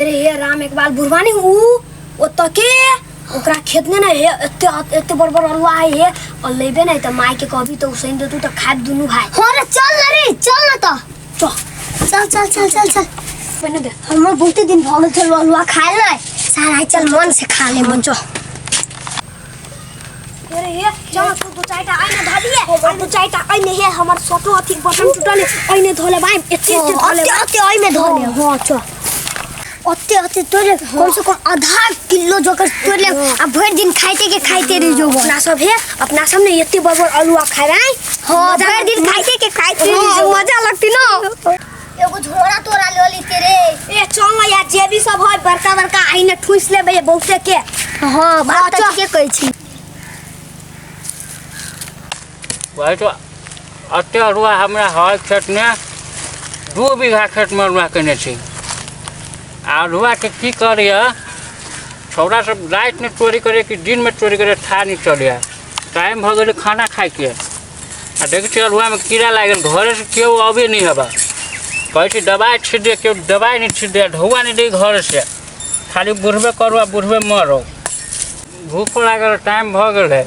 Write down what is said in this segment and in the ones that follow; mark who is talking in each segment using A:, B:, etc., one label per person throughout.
A: अरे हे राम एक बार बुरबानी उ ओ तके ओकरा खेत में ना हे एते बड़ अलुआ है हे और लेबे नहीं त माई के कभी तो उसैन दे तू त खा दुनु भाई।
B: अरे चल ना रे चल ना तो चल
A: बने दे
B: हमर बहुते दिन भ गेल चल अलुआ खाए ना सारा चल मन से खा ले मन चो।
A: अरे हे जमा तू दो चारटा आइने धालिए और दो चारटा आइने हे हमर सोटो अथी बटन टूटले आइने धोले भाई एते धोले
B: अते आइने धोले हां चल अते तोरे कम से कम आधा किलो जोकर तोरे आ भर दिन खाइते रह जो
A: अपना सब है अपना सब ने एते बड़ अलुआ खाए
B: हां भर दिन खाइते रह जो
A: मजा लगती ना।
B: एगो झोरा तोरा लेली तेरे
A: ए चल ना यार जे भी सब है बड़का आइने ठुस लेबे बहुते के।
B: हां बात तो के कहै छी
C: भाई तो अते अरुआ हमरा हर खेत में 2 बीघा खेत में अरुआ केने छी। अरुआ के की करिए छौड़ा सब रात में चोरी करे कि दिन में चोरी करे था नहीं चलिए टाइम भ गए खाना खाए के आ देखे अरुआ में कीड़ा लागल घरे से क्यों अबे नहीं हबा कहे दवाई छीट दे क्यों दवाई नहीं छीट दे ढौआ नहीं दे घर से खाली बुढ़बे करो बुढ़बे मरो भूख लागल टाइम भ गए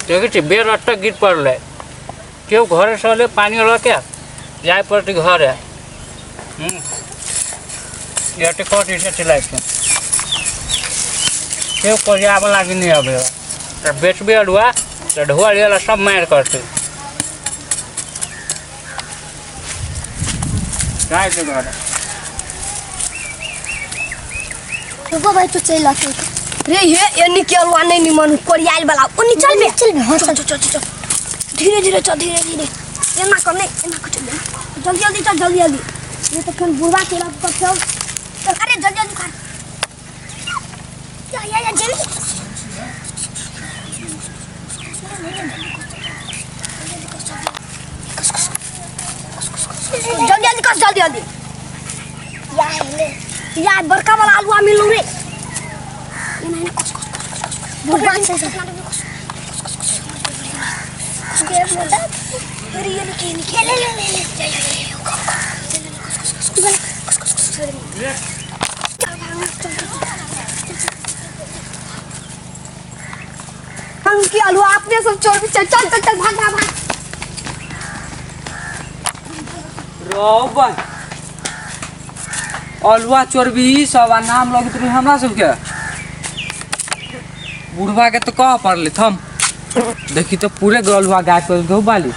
C: देखे बेर अटक गिर पड़ल क्यों घर से पानी रखे जाए पड़ती घर है ये कट इसे चिल्लाए क्यों कोरिया लगी नहीं अबे तो बेचबे अरुआ तो ढुआ लिया सब मार करते जाए तो घर
B: तो भाई तो चल आके
A: रे हे एनी के अलुआ नहीं निमन कोरियाल वाला ओनी चल बे
B: हां
A: चल धीरे चल धीरे एना कर नहीं एना कर जल्दी ये तो कल बुढ़वा के लग कर चल अरे जल्दी खा
B: या जल्दी
A: जल्दी या बड़का वाला अलुआ मिलू रे एना कस
B: बुढ़वा से
A: अरे ये खेले हम की अलुआ आपने सब चोर भी चल भाग
D: रोबन अलुआ चोरबी सब नाम लगित रही हमरा सबके बुढ़वा के तो कह पड़ले थम देखी तो पूरे गलुआ गाय पर गौ बाली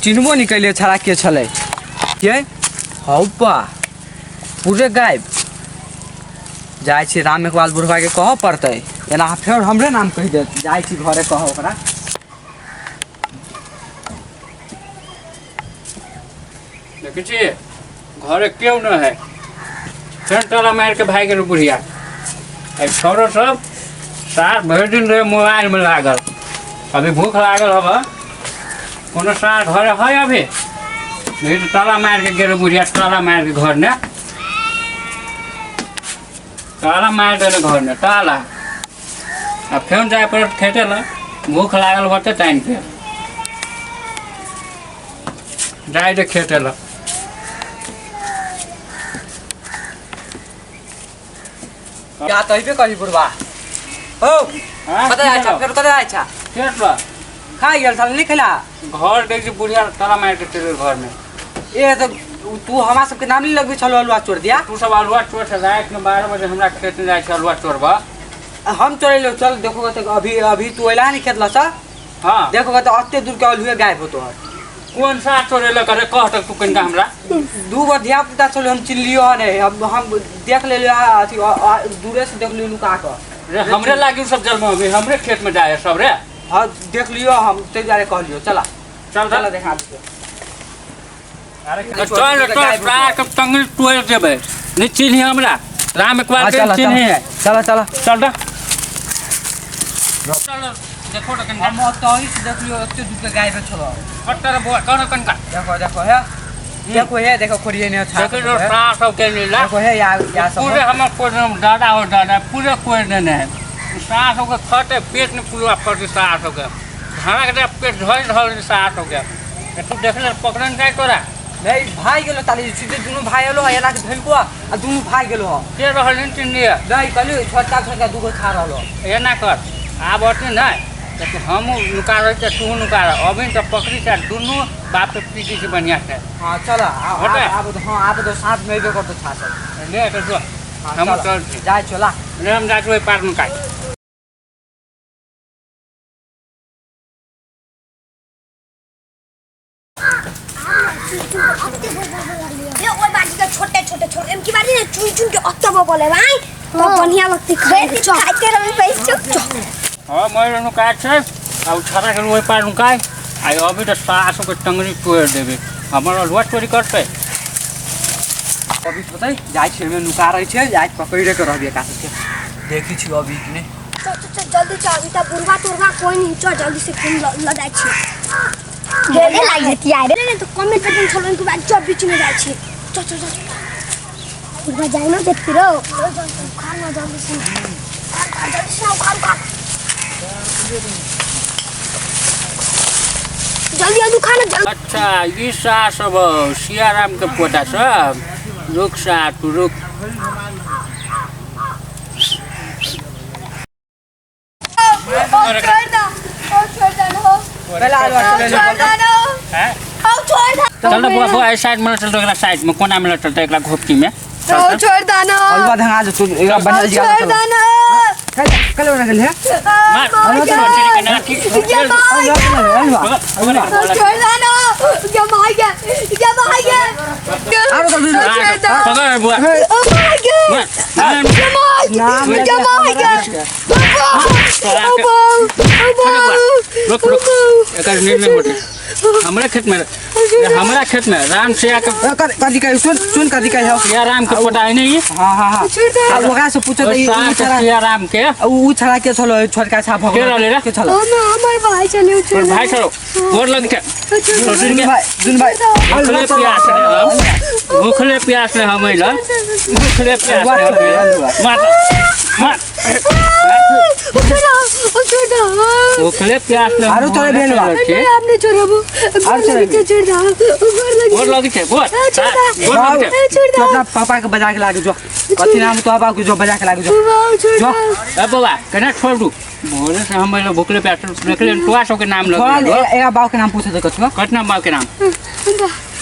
D: चिन्हबो निकले छड़ा के छले के हौपा पूरे गायब जाय छी राम एकबाल बुढ़वा के कह पड़ते एना फेर हमरे नाम कह दे जाय छी घरे कह ओकरा
C: देखे छी घरे क्यों न है फिर टोला मार के भाई के बुढ़िया छोरो सब सार भर दिन रहे मोबाइल में लागल अभी भूख लागल हवा कोनो सार घर है अभी नहीं तो ताला मार के गेल बुढ़िया ताला मार के घर ने ताला मार दे घर ने ताला अब फिर जाए पर खेते ला भूख लागल होते टाइम पे जाए दे खेते ला
D: क्या तइबे करी बुढ़वा हो कतै आछा फेर कतै आछा
C: खेत ला
D: खा गेल साल नहीं खैला
C: घर देख बुढ़िया ताला मार के चले घर में
D: ए तो तू हमरा सबके नाम नहीं लगबे छलो अलुआ चोर दिया
C: तू सब अलुआ चोर से रात में 12 बजे हमरा खेत में जाए छ अलुआ चोरबा
D: हम चोरे लो चल देखो तो अभी तू एला नहीं खेत लसा
C: हां
D: देखो तो अत्ते दूर के अलुए गायब हो तो
C: कौन सा चोरे ले करे कह तक तू कनिका हमरा
D: 2 गो धिया पुता चलो हम चिल्लियो ने अब हम देख ले अथी दूरे से देख लेलु का
C: रे हमरे लागी सब जल में हमरे खेत में जाए सब रे
D: हां देख लियो हम ते जारे कह लियो चला चल देखा दे
C: अरे चल तो रात कब तंग टोए देबे नहीं चिन्ह हमरा राम एकबार के चिन्ह है
D: चला
C: चल चल देखो तो कनिका
D: हम तो ही देख लियो अत्ते दूर के गायब छलो
C: फटर बो कौन कनिका
D: देखो है देखो खोरिए ने अच्छा
C: देखो तो सास सब के लीला
D: देखो है या सब
C: पूरे हमर कोई दादा और दादा पूरे कोई नहीं है सास हो के खटे पेट में पूरा फटी सास हो के खाना के पेट धोई सास हो गया तू देख ले पकड़न जाए तोरा
D: नहीं भाई गेलो ताली सीधे दोनों भाई एलो एना के धइल को आ दोनों भाई गेलो ह
C: के रहल नहीं
D: नहीं कहली छोटका दूगो खा रहलो
C: एना कर आब अथी नहीं तो हम नुका रहे थे तू नुका रह अभी तो पकड़ी से दोनों बाप पे पीटी से बढ़िया से
D: हां चला
C: हटे।
D: अब तो हां अब तो साथ में बे कर तो छा सब
C: ले तो जो हम चल
D: जाए चला
C: ले हम जाते हुए पार नुका
A: ये ओए बाजी का छोटे छोटे छोटे इनकी बारी ने चुन चुन के अत्तबा बोले भाई तो बढ़िया लगती खाए चल खाते रही पैसे चल
C: हाँ मैं नुका है अब छाता के हुए पार नुका आई अभी तो सास के टंगरी तोड़ देवे हमारा हलवा चोरी करते
D: अभी पता है जाए छे में नुका रही छे जाए पकड़े के रहबे का से देखी छी अभी ने
A: चल जल्दी चल अभी तक बुरवा तोरवा कोई नहीं चल जल्दी से फोन लगा छी
B: ढेरे लाग जती यार
A: नहीं तो कमेंट पे तुम चलो इनके बाद जब बीच में जाए छी चल चल चल
B: बुढ़वा जाए ना देख फिरो
A: खाना जल्दी से खा जल्दी जल्दी खाना जल्दी
C: अच्छा ये सास अब सियाराम के पोता सब रुक सा तू रुक
D: पहला
C: हैं चल ना बुआ बुआ साइड में चल तो एकला साइड में कोना में चलता एकला घोपटी में चल
B: छोड़ दाना
D: अलवा धंगा जो तू एक बना जी
B: छोड़ दाना
D: कल बना गल है
C: मार छोटी के ना की
D: अलवा
B: छोड़ दाना क्या भाग गया क्या भाग गया
D: आरो कर
C: पकड़ बुआ
B: ओ भाग गया
D: नाम
B: क्या भाग गया
C: रुक रुक एक निर्णय होते हमारे खेत में राम से आकर
D: कदी का सुन कदी का है
C: सिया राम के पोता है नहीं
D: हां हां हां अब वगा से पूछो
C: सिया राम के
D: उ छड़ा के चलो छोटका सा भगवान के चलो
B: हमारे भाई चले
C: और भाई चलो और लग के
D: दुन भाई
C: भूखले प्यास ले हम ला भूखले प्यास मार मार भूखले प्यास ले
D: आरो चले बेलवा
B: आपने छोड़ाबो छोड़ दो
C: और लग के बोल
D: तो अपना पापा के बजा के लागे जो कथि नाम तो बाबा को जो बजा के लागे जो
C: ए बाबा कना छोड़ दू बोले से हम लोग भूखले प्यास निकले तो आसो के नाम लग
D: एक बाबा के नाम पूछे तो कथवा
C: कतना बाबा के नाम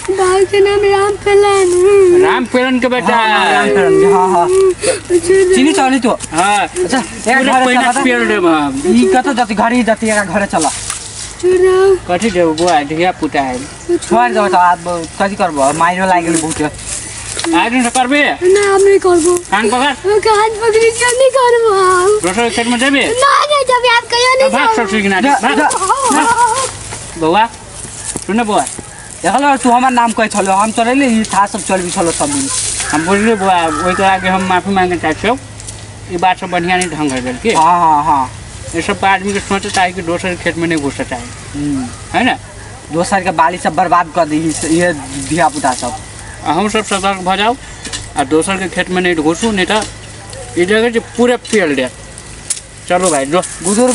B: भाई के नाम राम पेलन
C: राम पेलन के बेटा
D: राम करण हां हां चीनी चावली तो
C: हां
D: अच्छा एक
C: पूरा
D: घर
C: पहिना
D: चला
C: पेड़ दे हम
D: ई कत जति घड़ी जति एक घर चला
B: छोड़
C: कथि दे बुआ ढिया पुता है
D: छोड़ दो तो आप कथि करबो माइरो लागल बहुत
C: आज न करबे
B: ना हम नहीं करबो
C: कान पकड़
B: कान पकड़ी के नहीं करबो
C: रोसो खेत में देबे
B: ना नहीं जब आप कहियो नहीं
C: भाग सब सीखना बुआ सुन बुआ
D: देखलो तू हमार नाम कह छलो हम चले ई था सब चल भी छलो सब दिन
C: हम बोलिए बुआ ओई के आगे हम माफी मांगे चाहते हो ये बात सब बढ़िया नहीं ढंग कर के
D: हां हां हां
C: ये सब आदमी के सोचता है कि दूसरे खेत में नहीं घुसता है है ना
D: दोसर के बाली सब बर्बाद कर दी ये धिया पुता सब
C: हम सब सतर्क भ जाओ और दोसर के खेत में नहीं घुसू नहीं तो ये जगह पूरे पेड़ दे चलो भाई जो
D: गुदुर